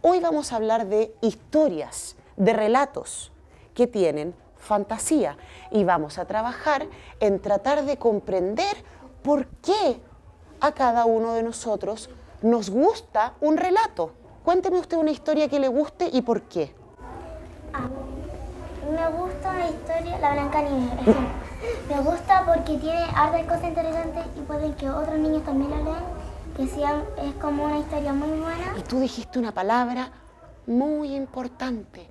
Hoy vamos a hablar de historias, de relatos que tienen fantasía y vamos a trabajar en tratar de comprender por qué a cada uno de nosotros nos gusta un relato. Cuénteme usted una historia que le guste y por qué. A mí me gusta una historia, La Blancanieves. Me gusta porque tiene hartas cosas interesantes y pueden que otros niños también la lean, que sean, es como una historia muy buena. Y tú dijiste una palabra muy importante.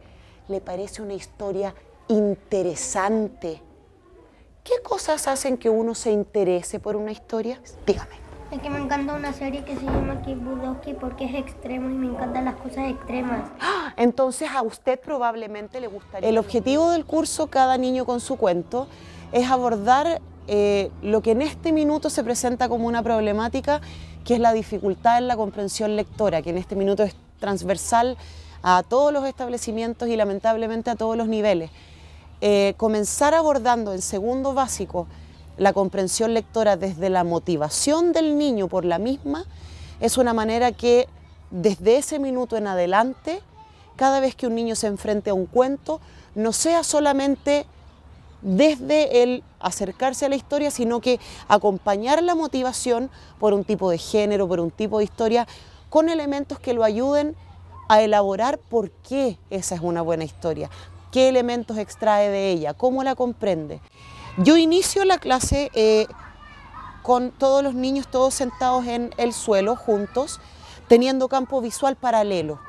¿Le parece una historia interesante? ¿Qué cosas hacen que uno se interese por una historia? Dígame. Es que me encanta una serie que se llama Kick Buttowski porque es extremo y me encantan las cosas extremas. Entonces a usted probablemente le gustaría. El objetivo del curso Cada Niño con su Cuento es abordar lo que en este minuto se presenta como una problemática, que es la dificultad en la comprensión lectora, que en este minuto es transversal a todos los establecimientos y lamentablemente a todos los niveles. Comenzar abordando en segundo básico la comprensión lectora desde la motivación del niño por la misma es una manera que desde ese minuto en adelante, cada vez que un niño se enfrente a un cuento, no sea solamente desde el acercarse a la historia, sino que acompañar la motivación por un tipo de género, por un tipo de historia, con elementos que lo ayuden a elaborar por qué esa es una buena historia, qué elementos extrae de ella, cómo la comprende. Yo inicio la clase con todos los niños, todos sentados en el suelo, juntos, teniendo campo visual paralelo.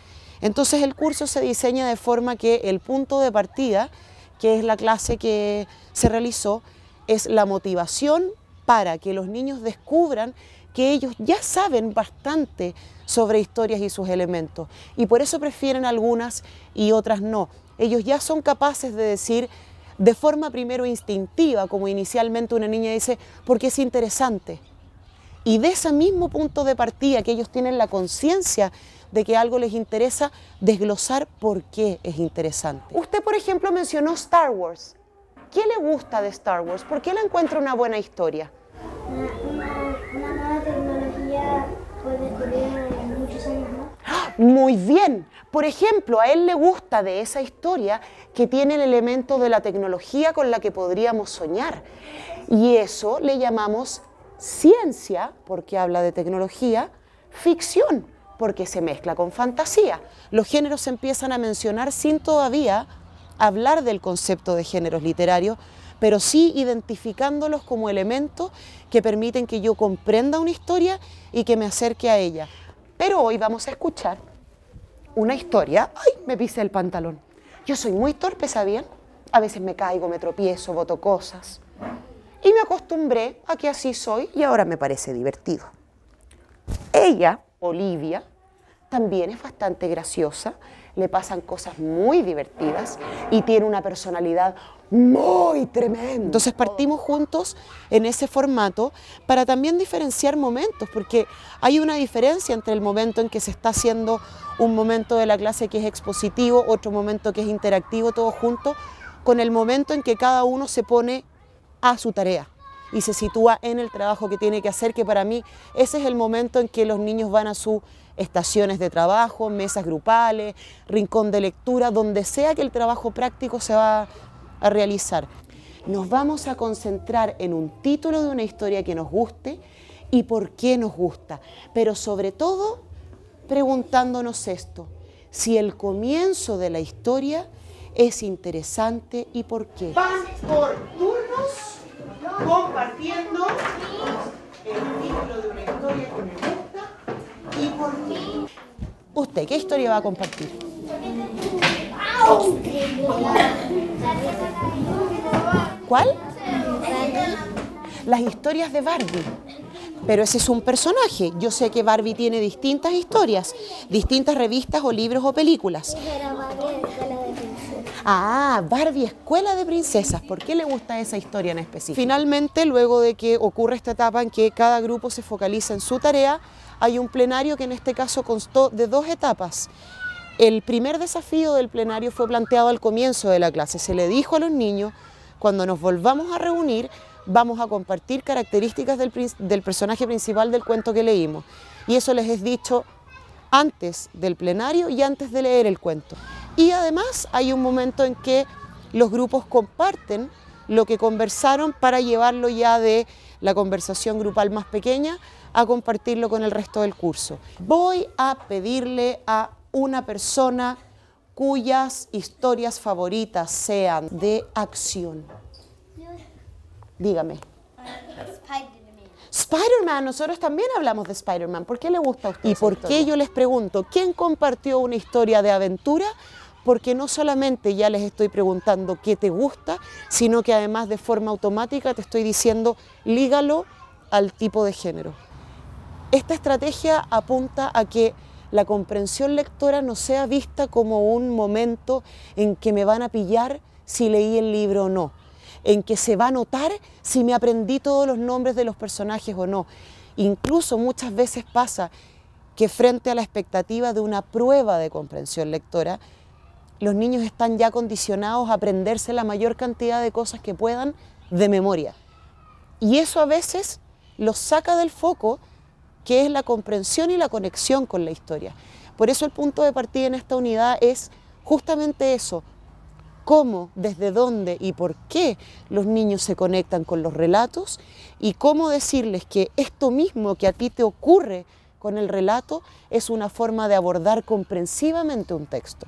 Entonces el curso se diseña de forma que el punto de partida, que es la clase que se realizó, es la motivación para que los niños descubran que ellos ya saben bastante sobre historias y sus elementos, y por eso prefieren algunas y otras no. Ellos ya son capaces de decir de forma primero instintiva, como inicialmente una niña dice, porque es interesante. Y de ese mismo punto de partida, que ellos tienen la conciencia de que algo les interesa, desglosar por qué es interesante. Usted, por ejemplo, mencionó Star Wars. ¿Qué le gusta de Star Wars? ¿Por qué le encuentra una buena historia? Una nueva tecnología puede descubrir en muchos años, ¿no? Muy bien. Por ejemplo, a él le gusta de esa historia que tiene el elemento de la tecnología con la que podríamos soñar. Y eso le llamamos ciencia, porque habla de tecnología, ficción, porque se mezcla con fantasía. Los géneros se empiezan a mencionar sin todavía hablar del concepto de géneros literarios, pero sí identificándolos como elementos que permiten que yo comprenda una historia y que me acerque a ella. Pero hoy vamos a escuchar una historia. ¡Ay! Me pisé el pantalón. Yo soy muy torpe, ¿sabían? A veces me caigo, me tropiezo, boto cosas. Y me acostumbré a que así soy y ahora me parece divertido. Ella, Olivia, también es bastante graciosa, le pasan cosas muy divertidas y tiene una personalidad muy tremenda. Entonces partimos juntos en ese formato para también diferenciar momentos, porque hay una diferencia entre el momento en que se está haciendo un momento de la clase que es expositivo, otro momento que es interactivo, todo junto, con el momento en que cada uno se pone a su tarea y se sitúa en el trabajo que tiene que hacer, que para mí ese es el momento en que los niños van a sus estaciones de trabajo, mesas grupales, rincón de lectura, donde sea que el trabajo práctico se va a realizar. Nos vamos a concentrar en un título de una historia que nos guste y por qué nos gusta, pero sobre todo preguntándonos esto, si el comienzo de la historia es interesante y por qué. Van por turnos compartiendo el título de una historia que me gusta y por qué. ¿Usted qué historia va a compartir? ¿Cuál? Las historias de Barbie. Pero ese es un personaje. Yo sé que Barbie tiene distintas historias, distintas revistas o libros o películas. Ah, Barbie Escuela de Princesas. ¿Por qué le gusta esa historia en específico? Finalmente, luego de que ocurre esta etapa en que cada grupo se focaliza en su tarea, hay un plenario que en este caso constó de 2 etapas. El primer desafío del plenario fue planteado al comienzo de la clase. Se le dijo a los niños, cuando nos volvamos a reunir, vamos a compartir características del personaje principal del cuento que leímos. Y eso les es dicho antes del plenario y antes de leer el cuento. Y además hay un momento en que los grupos comparten lo que conversaron para llevarlo ya de la conversación grupal más pequeña a compartirlo con el resto del curso. Voy a pedirle a una persona cuyas historias favoritas sean de acción. Dígame. Spider-Man, nosotros también hablamos de Spider-Man. ¿Por qué le gusta a usted? ¿Y por qué yo les pregunto? ¿Quién compartió una historia de aventura? Porque no solamente ya les estoy preguntando qué te gusta, sino que además de forma automática te estoy diciendo, lígalo al tipo de género. Esta estrategia apunta a que la comprensión lectora no sea vista como un momento en que me van a pillar si leí el libro o no, en que se va a notar si me aprendí todos los nombres de los personajes o no. Incluso muchas veces pasa que frente a la expectativa de una prueba de comprensión lectora, los niños están ya condicionados a aprenderse la mayor cantidad de cosas que puedan de memoria. Y eso a veces los saca del foco, que es la comprensión y la conexión con la historia. Por eso el punto de partida en esta unidad es justamente eso: cómo, desde dónde y por qué los niños se conectan con los relatos y cómo decirles que esto mismo que a ti te ocurre con el relato es una forma de abordar comprensivamente un texto.